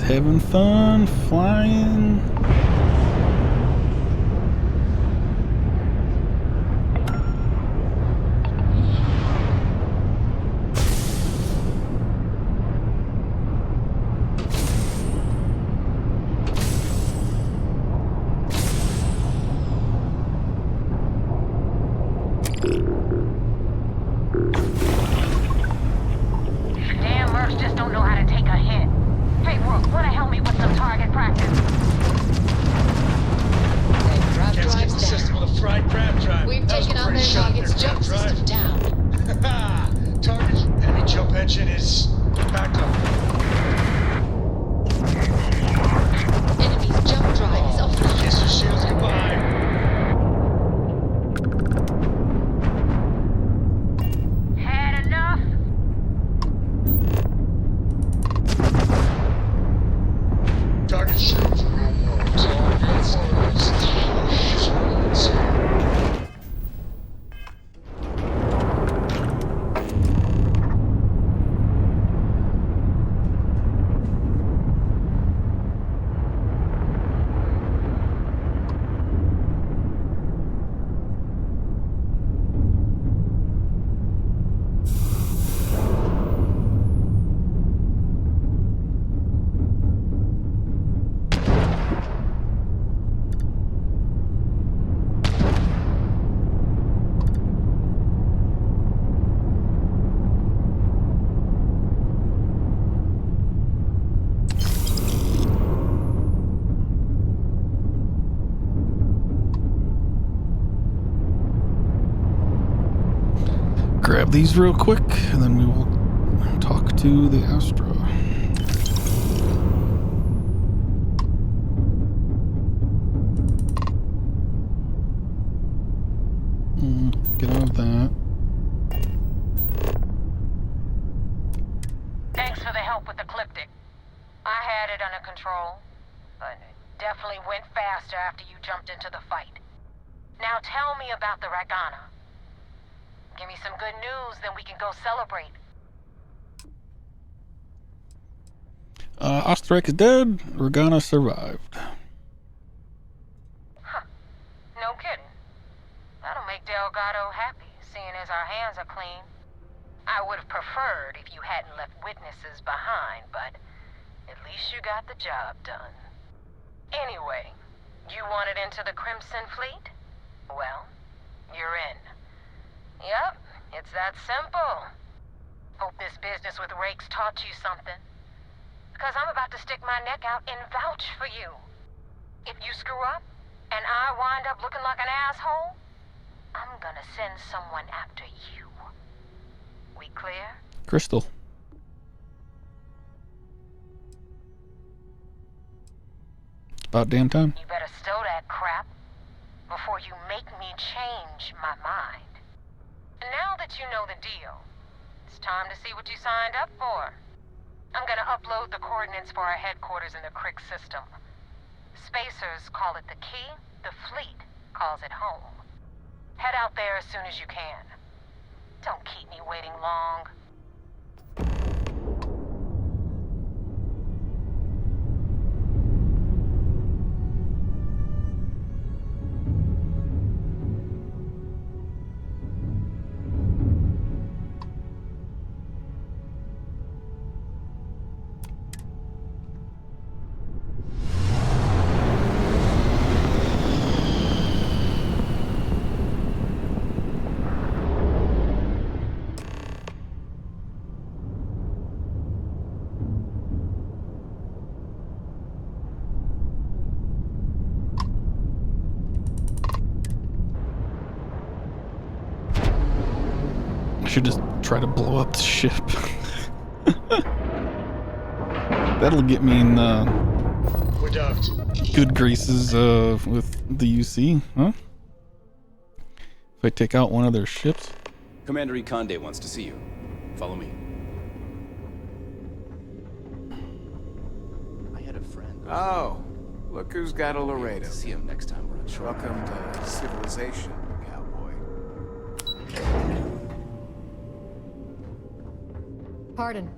having fun flying. Grab these real quick, and then we will talk to the Astra. Get out of that. Thanks for the help with the Cliptic. I had it under control, but it definitely went faster after you jumped into the fight. Now tell me about the Ragana. Give me some good news, then we can go celebrate. Osterreich is dead. Ragana survived. Huh. No kidding. That'll make Delgado happy, seeing as our hands are clean. I would have preferred if you hadn't left witnesses behind, but at least you got the job done. Anyway, you wanted into the Crimson Fleet? Well, you're in. Yep, it's that simple. Hope this business with rakes taught you something. Because I'm about to stick my neck out and vouch for you. If you screw up, and I wind up looking like an asshole, I'm gonna send someone after you. We clear? Crystal. About damn time. You better stow that crap before you make me change my mind. Now that you know the deal, it's time to see what you signed up for. I'm gonna upload the coordinates for our headquarters in the Crick system. Spacers call it the key, the fleet calls it home. Head out there as soon as you can. Don't keep me waiting long. Should just try to blow up the ship. That'll get me in We're docked. Good graces with the UC, huh? If I take out one of their ships. Commander Ikonde wants to see you. Follow me. I had a friend. Oh, look who's got a Laredo. See him next time we're on shore. Welcome to civilization, cowboy. Pardon.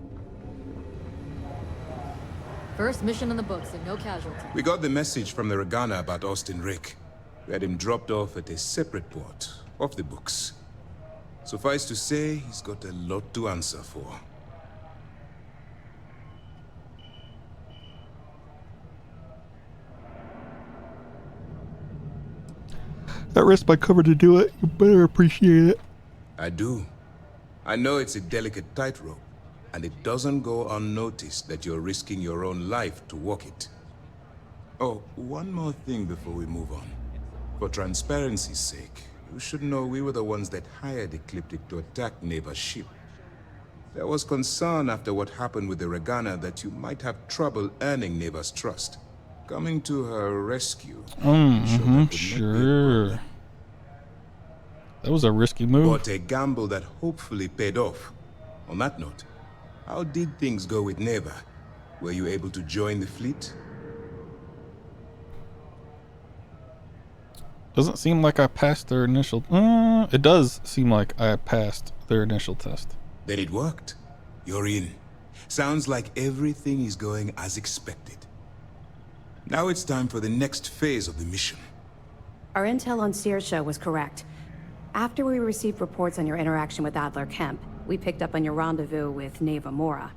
First mission in the books and no casualties. We got the message from the Regana about Austin Rick. We had him dropped off at a separate port, off the books. Suffice to say, he's got a lot to answer for. I risked my cover to do it. You better appreciate it. I do. I know it's a delicate tightrope, and it doesn't go unnoticed that you're risking your own life to walk it. Oh, one more thing before we move on. For transparency's sake, you should know we were the ones that hired Ecliptic to attack Neva's ship. There was concern after what happened with the Regana that you might have trouble earning Neva's trust. Coming to her rescue. Sure. That was a risky move. But a gamble that hopefully paid off. On that note, how did things go with Neva? Were you able to join the fleet? Doesn't seem like I passed their initial... it does seem like I passed their initial test. Then it worked. You're in. Sounds like everything is going as expected. Now it's time for the next phase of the mission. Our intel on Saoirse was correct. After we received reports on your interaction with Adler Kemp, we picked up on your rendezvous with Neva Mora.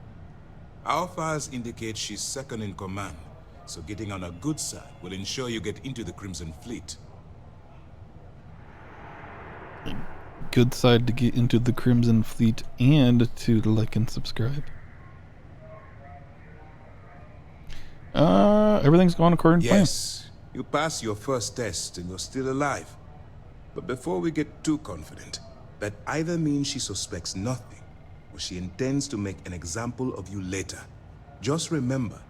Our files indicate she's second in command, so getting on her good side will ensure you get into the Crimson Fleet. Good side to get into the Crimson Fleet and to like and subscribe. Everything's going according to plan. Yes, you passed your first test and you're still alive. But before we get too confident, that either means she suspects nothing, or she intends to make an example of you later. Just remember,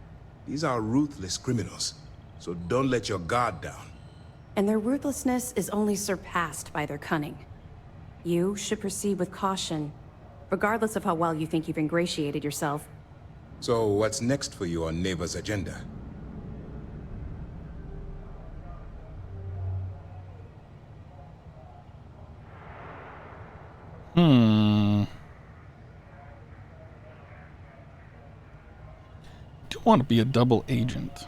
these are ruthless criminals, so don't let your guard down. And their ruthlessness is only surpassed by their cunning. You should proceed with caution, regardless of how well you think you've ingratiated yourself. So what's next for you on Neva's agenda? Don't want to be a double agent.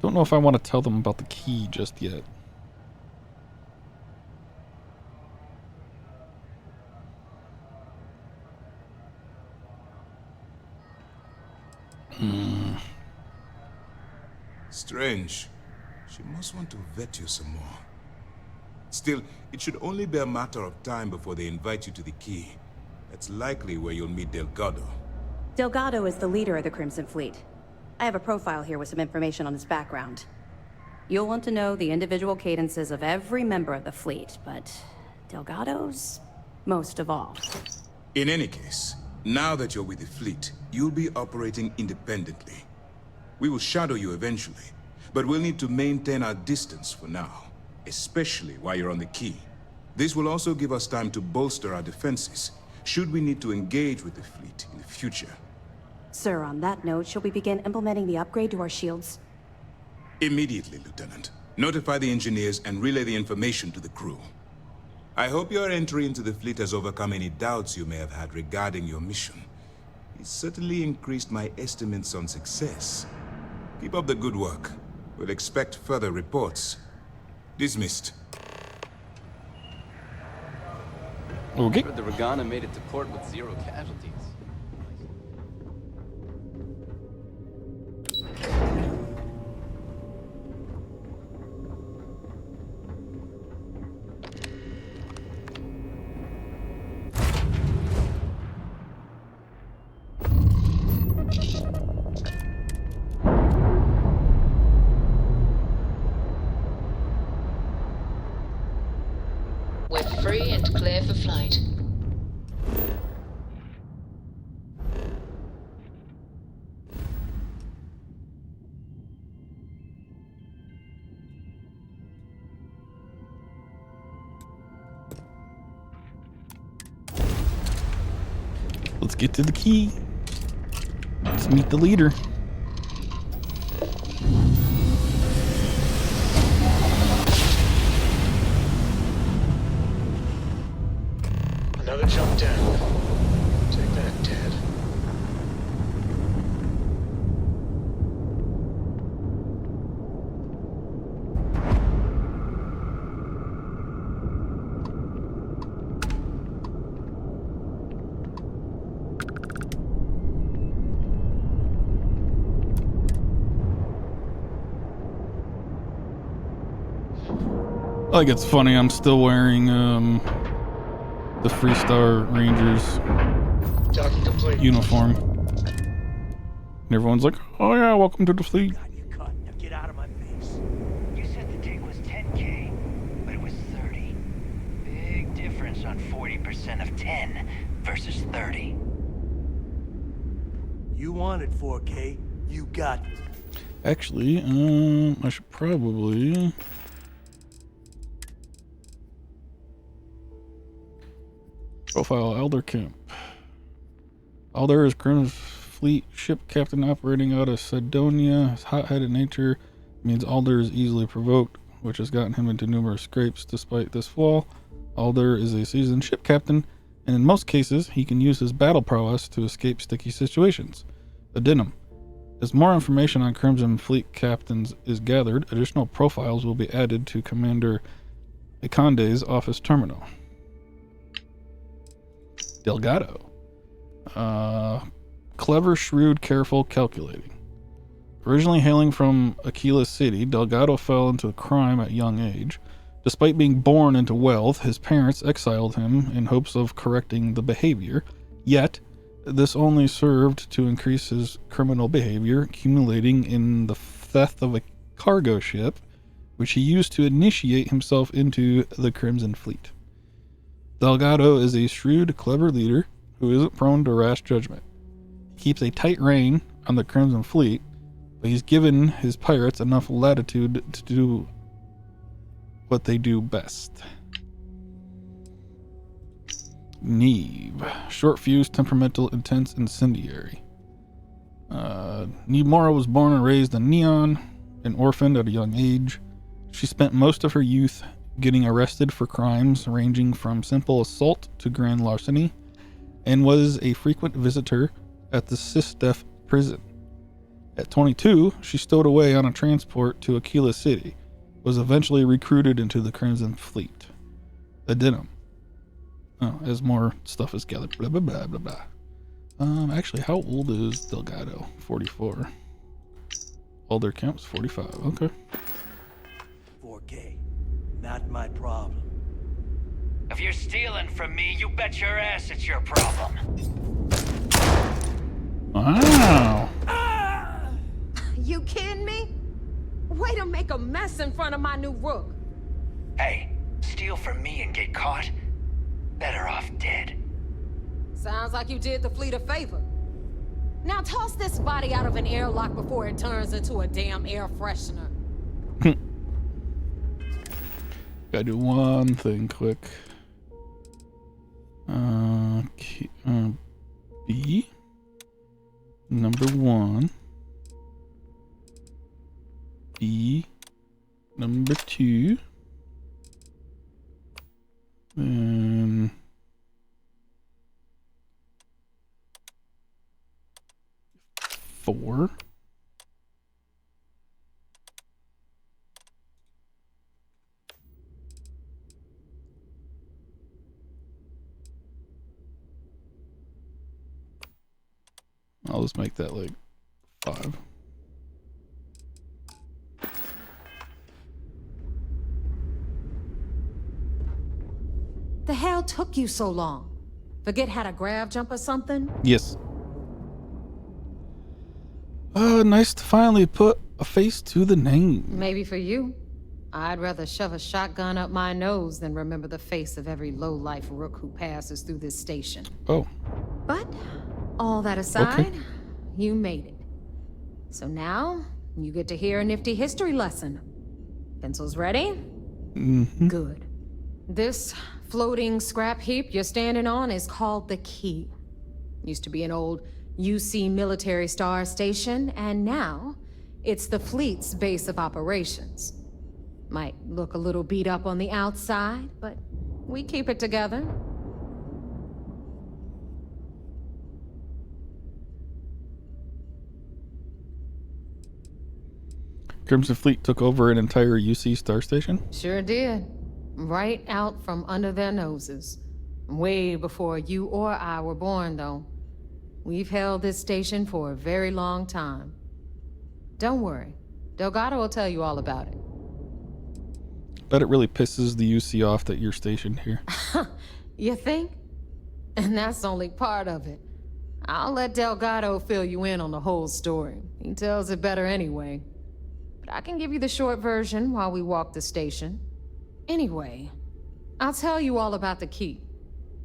Don't know if I want to tell them about the key just yet. Strange. She must want to vet you some more. Still, it should only be a matter of time before they invite you to the key. That's likely where you'll meet Delgado. Delgado is the leader of the Crimson Fleet. I have a profile here with some information on his background. You'll want to know the individual cadences of every member of the fleet, but Delgado's most of all. In any case, now that you're with the fleet, you'll be operating independently. We will shadow you eventually, but we'll need to maintain our distance for now, especially while you're on the key. This will also give us time to bolster our defenses, should we need to engage with the fleet in the future. Sir, on that note, shall we begin implementing the upgrade to our shields? Immediately, Lieutenant. Notify the engineers and relay the information to the crew. I hope your entry into the fleet has overcome any doubts you may have had regarding your mission. It certainly increased my estimates on success. Keep up the good work. We'll expect further reports. Dismissed. Okay. Heard the Regana made it to port with 0 casualties. We're free and clear for flight. Let's get to the key. Let's meet the leader. Another jump down. Take that, Dad. Like, it's funny, I'm still wearing the Freestar Rangers Docking complete. uniform. And everyone's like, oh yeah, welcome to the fleet. Got you cut. Now get out of my face. You said the take was 10K, but it was 30. Big difference on 40% of 10 versus 30. You wanted 4K. You got it. Actually, I should probably... Profile Elder Camp. Elder is Crim's fleet ship captain operating out of Sidonia. His hot-headed nature means Alder is easily provoked, which has gotten him into numerous scrapes. Despite this flaw, Alder is a seasoned ship captain, and in most cases, he can use his battle prowess to escape sticky situations. Addendum. As more information on Crimson Fleet captains is gathered, additional profiles will be added to Commander Ikande's office terminal. Delgado. Clever, shrewd, careful, calculating. Originally hailing from Aquila City, Delgado fell into crime at a young age. Despite being born into wealth, his parents exiled him in hopes of correcting the behavior. Yet, this only served to increase his criminal behavior, accumulating in the theft of a cargo ship, which he used to initiate himself into the Crimson Fleet. Delgado is a shrewd, clever leader who isn't prone to rash judgment. He keeps a tight rein on the Crimson Fleet, but he's given his pirates enough latitude to do what they do best. Neve. Short fuse, temperamental, intense, incendiary. Neve Mora was born and raised in Neon, an orphan at a young age. She spent most of her youth getting arrested for crimes ranging from simple assault to grand larceny, and was a frequent visitor at the SysDef prison. At 22, she stowed away on a transport to Aquila City, was eventually recruited into the Crimson Fleet. Addendum. Oh, as more stuff is gathered, blah, blah, blah, blah, blah. Actually, how old is Delgado? 44. Older Camp's 45, okay. 4K. Not my problem. If you're stealing from me, you bet your ass it's your problem. Wow. You kidding me? Way to make a mess in front of my new rook. Hey, steal from me and get caught? Better off dead. Sounds like you did the fleet a favor. Now toss this body out of an airlock before it turns into a damn air freshener. Gotta do one thing quick. B. Number 1. B. Number 2. And 4. I'll just make that like 5. The hell took you so long? Forget how to grav jump or something? Yes. Nice to finally put a face to the name. Maybe for you. I'd rather shove a shotgun up my nose than remember the face of every low-life rook who passes through this station. Oh. But, all that aside, Okay. You made it. So now, you get to hear a nifty history lesson. Pencils ready? Mm-hmm. Good. This floating scrap heap you're standing on is called the Key. Used to be an old UC military star station, and now it's the fleet's base of operations. Might look a little beat up on the outside, but we keep it together. Crimson Fleet took over an entire UC star station? Sure did. Right out from under their noses. Way before you or I were born, though. We've held this station for a very long time. Don't worry. Delgado will tell you all about it. Bet it really pisses the UC off that you're stationed here. You think? And that's only part of it. I'll let Delgado fill you in on the whole story. He tells it better anyway. But I can give you the short version while we walk the station. Anyway, I'll tell you all about the key.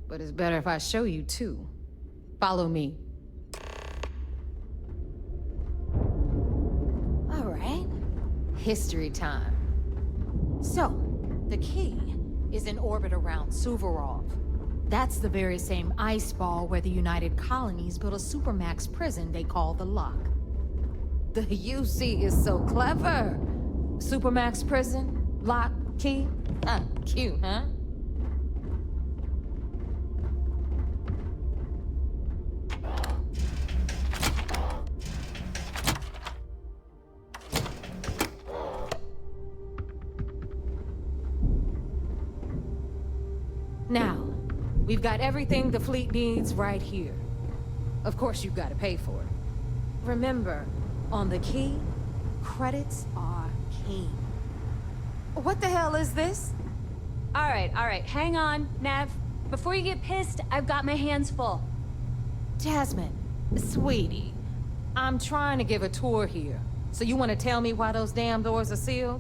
But it's better if I show you too. Follow me. All right. History time. So, the key is in orbit around Suvorov. That's the very same ice ball where the United Colonies built a supermax prison they call the Lock. The UC is so clever. Supermax prison, lock, key. Cute, huh? Now, we've got everything the fleet needs right here. Of course, you've got to pay for it. Remember, on the key, credits are king. What the hell is this? All right, hang on, Nev. Before you get pissed, I've got my hands full. Jasmine, sweetie, I'm trying to give a tour here. So you want to tell me why those damn doors are sealed?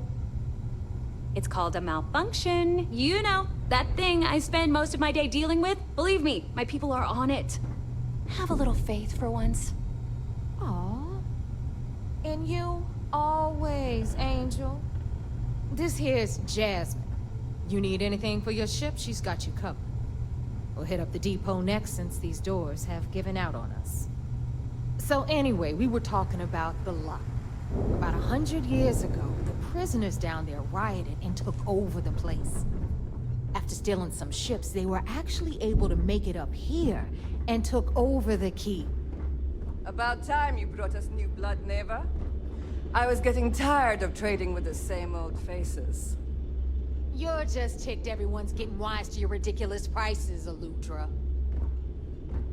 It's called a malfunction. You know, that thing I spend most of my day dealing with. Believe me, my people are on it. Have a little faith for once. Aw. And you, always, Angel. This here's Jasmine. You need anything for your ship, she's got you covered. We'll hit up the depot next since these doors have given out on us. So anyway, we were talking about the Lock. About 100 years ago, the prisoners down there rioted and took over the place. After stealing some ships, they were actually able to make it up here and took over the key. About time you brought us new blood, Neva. I was getting tired of trading with the same old faces. You're just ticked everyone's getting wise to your ridiculous prices, Elutra.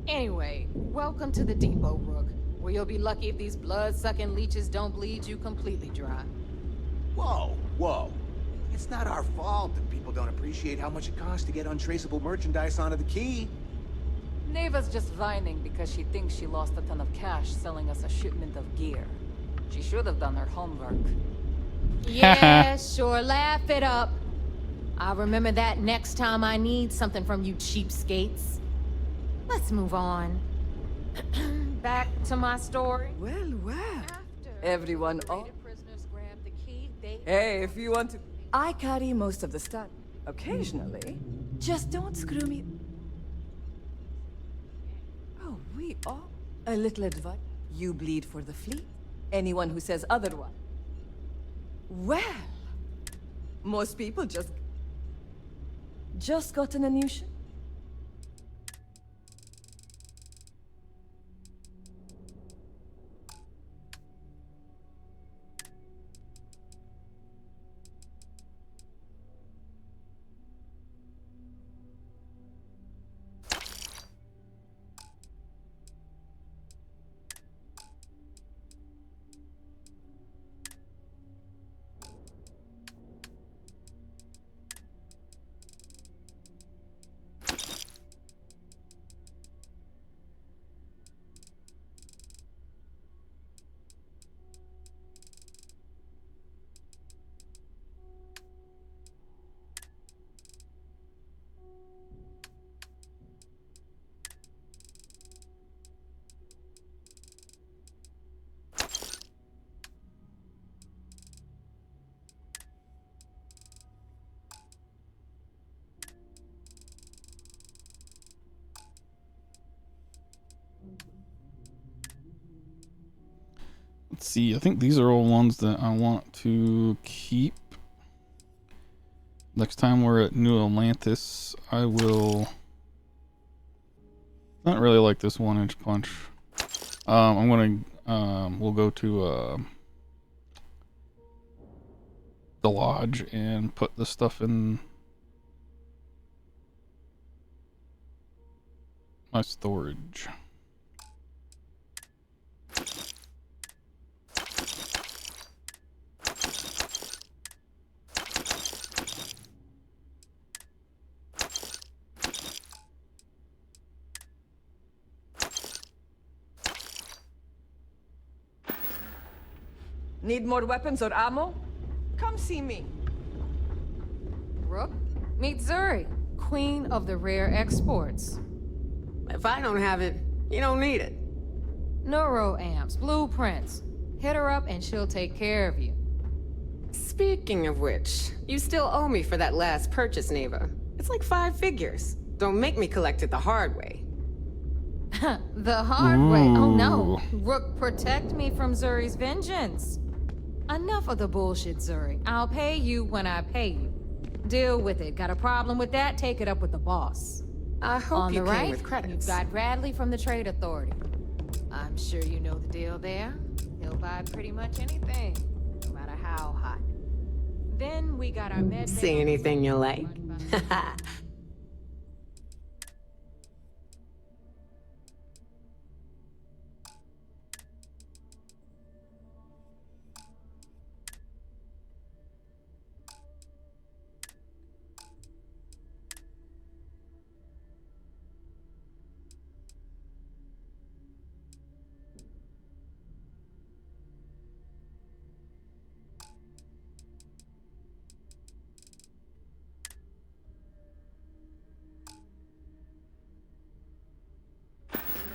Anyway, welcome to the depot, Rook, where you'll be lucky if these blood-sucking leeches don't bleed you completely dry. Whoa. It's not our fault that people don't appreciate how much it costs to get untraceable merchandise onto the key. Neva's just whining because she thinks she lost a ton of cash selling us a shipment of gear. She should have done her homework. Yeah, sure, laugh it up. I'll remember that next time I need something from you cheapskates. Let's move on. Back to my story. Well. Everyone off. Hey, if you want to... I carry most of the stuff. Occasionally. Just don't screw me. Oh, we are. A little advice. You bleed for the fleet. Anyone who says otherwise. Well, most people just gotten a new ship. Let's see, I think these are all ones that I want to keep. Next time we're at New Atlantis, I will not really like this 1-inch punch. We'll go to the lodge and put the stuff in my storage. Need more weapons or ammo? Come see me. Rook, meet Zuri, queen of the rare exports. If I don't have it, you don't need it. Neuroamps, blueprints. Hit her up and she'll take care of you. Speaking of which, you still owe me for that last purchase, Neva. It's like 5 figures. Don't make me collect it the hard way. The hard way? Oh no. Rook, protect me from Zuri's vengeance. Enough of the bullshit, Zuri. I'll pay you when I pay you. Deal with it. Got a problem with that? Take it up with the boss. I hope On you the came right, with credits. you've got Bradley from the Trade Authority. I'm sure you know the deal there. He'll buy pretty much anything, no matter how hot. Then we got our med. See anything you like?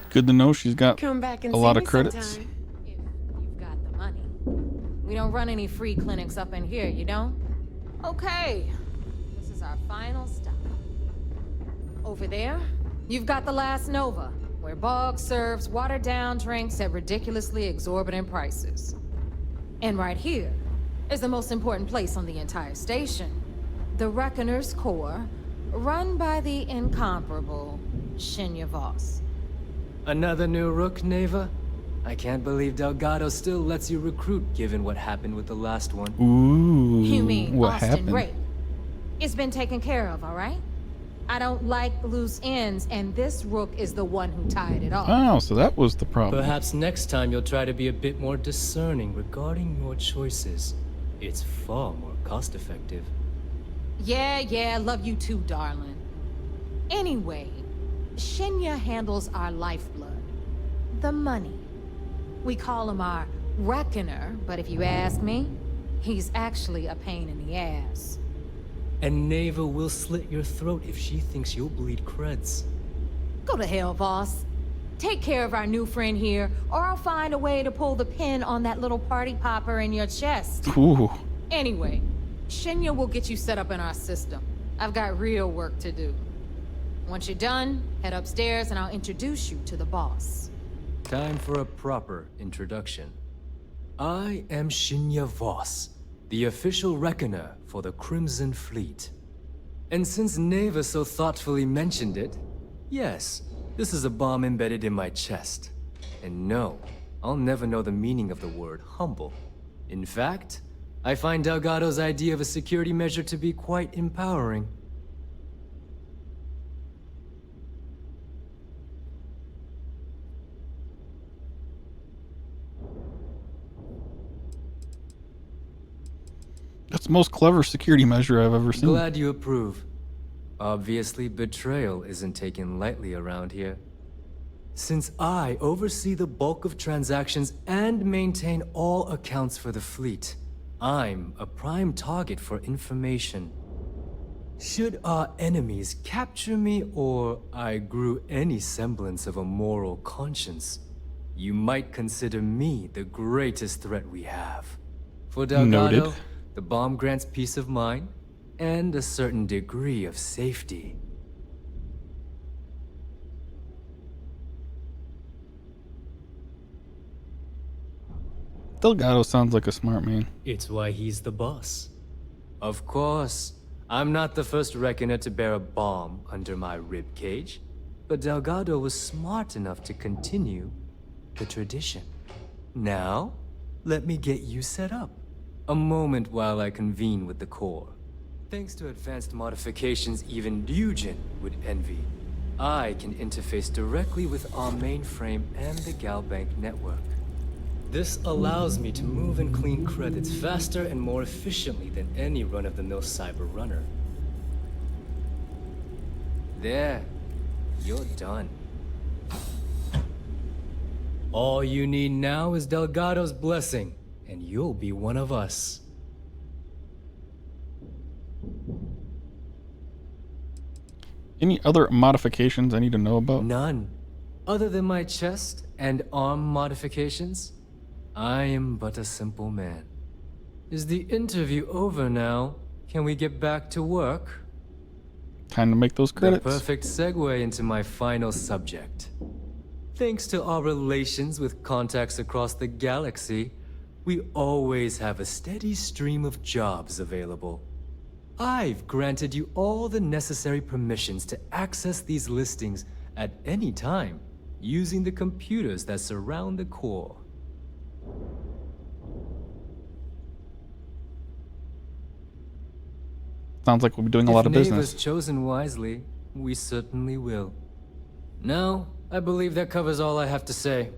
Good to know she's got Come back and a see lot me of credits. sometime. If you've got the money. We don't run any free clinics up in here, you don't? Okay. This is our final stop. Over there, you've got the last Nova, where Bog serves watered-down drinks at ridiculously exorbitant prices. And right here is the most important place on the entire station. The Reckoner's Core, run by the incomparable Shinya Voss. Another new Rook, Neva? I can't believe Delgado still lets you recruit given what happened with the last one. Ooh, You mean what Austin happened? Rape? It's been taken care of, all right? I don't like loose ends, and this Rook is the one who tied it off. Oh, so that was the problem. Perhaps next time you'll try to be a bit more discerning regarding your choices. It's far more cost-effective. Yeah, love you too, darling. Anyway, Shinya handles our lifeblood. The money. We call him our Reckoner, but if you ask me, he's actually a pain in the ass. And Neva will slit your throat if she thinks you'll bleed creds. Go to hell, boss. Take care of our new friend here, or I'll find a way to pull the pin on that little party popper in your chest. Ooh. Anyway, Shinya will get you set up in our system. I've got real work to do. Once you're done, head upstairs and I'll introduce you to the boss. Time for a proper introduction. I am Shinya Voss, the official reckoner for the Crimson Fleet. And since Neva so thoughtfully mentioned it, yes, this is a bomb embedded in my chest. And no, I'll never know the meaning of the word humble. In fact, I find Delgado's idea of a security measure to be quite empowering. That's the most clever security measure I've ever seen. Glad you approve. Obviously, betrayal isn't taken lightly around here. Since I oversee the bulk of transactions and maintain all accounts for the fleet, I'm a prime target for information. Should our enemies capture me or I grew any semblance of a moral conscience, you might consider me the greatest threat we have. For Delgado, Noted. the bomb grants peace of mind and a certain degree of safety. Delgado sounds like a smart man. It's why he's the boss. Of course, I'm not the first reckoner to bear a bomb under my ribcage, but Delgado was smart enough to continue the tradition. Now, let me get you set up. A moment while I convene with the core. Thanks to advanced modifications even Ryujin would envy, I can interface directly with our mainframe and the Galbank network. This allows me to move and clean credits faster and more efficiently than any run-of-the-mill cyber runner. There, you're done. All you need now is Delgado's blessing, and you'll be one of us. Any other modifications I need to know about? None. Other than my chest and arm modifications, I am but a simple man. Is the interview over now? Can we get back to work? Time to make those credits. The perfect segue into my final subject. Thanks to our relations with contacts across the galaxy, we always have a steady stream of jobs available. I've granted you all the necessary permissions to access these listings at any time, using the computers that surround the core. Sounds like we'll be doing a lot of business. If Nave is chosen wisely, we certainly will. Now, I believe that covers all I have to say,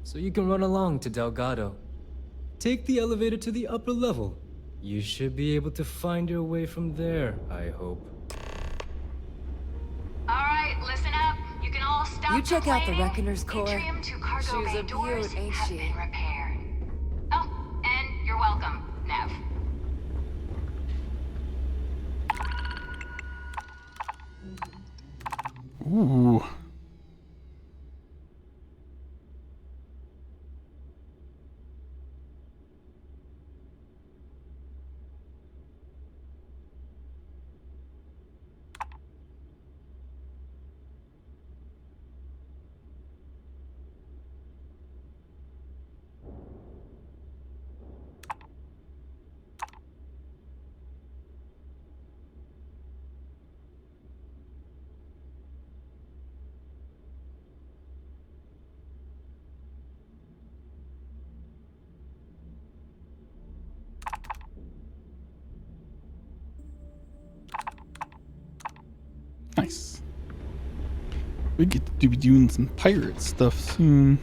so you can run along to Delgado. Take the elevator to the upper level. You should be able to find your way from there, I hope. Alright, listen up. You can all stop. You check out the Reckoner's core. Atrium to cargo She's bay a doors beaut, ain't have she? been repaired. Oh, and you're welcome, Nev. Ooh. Nice. We get to be doing some pirate stuff soon.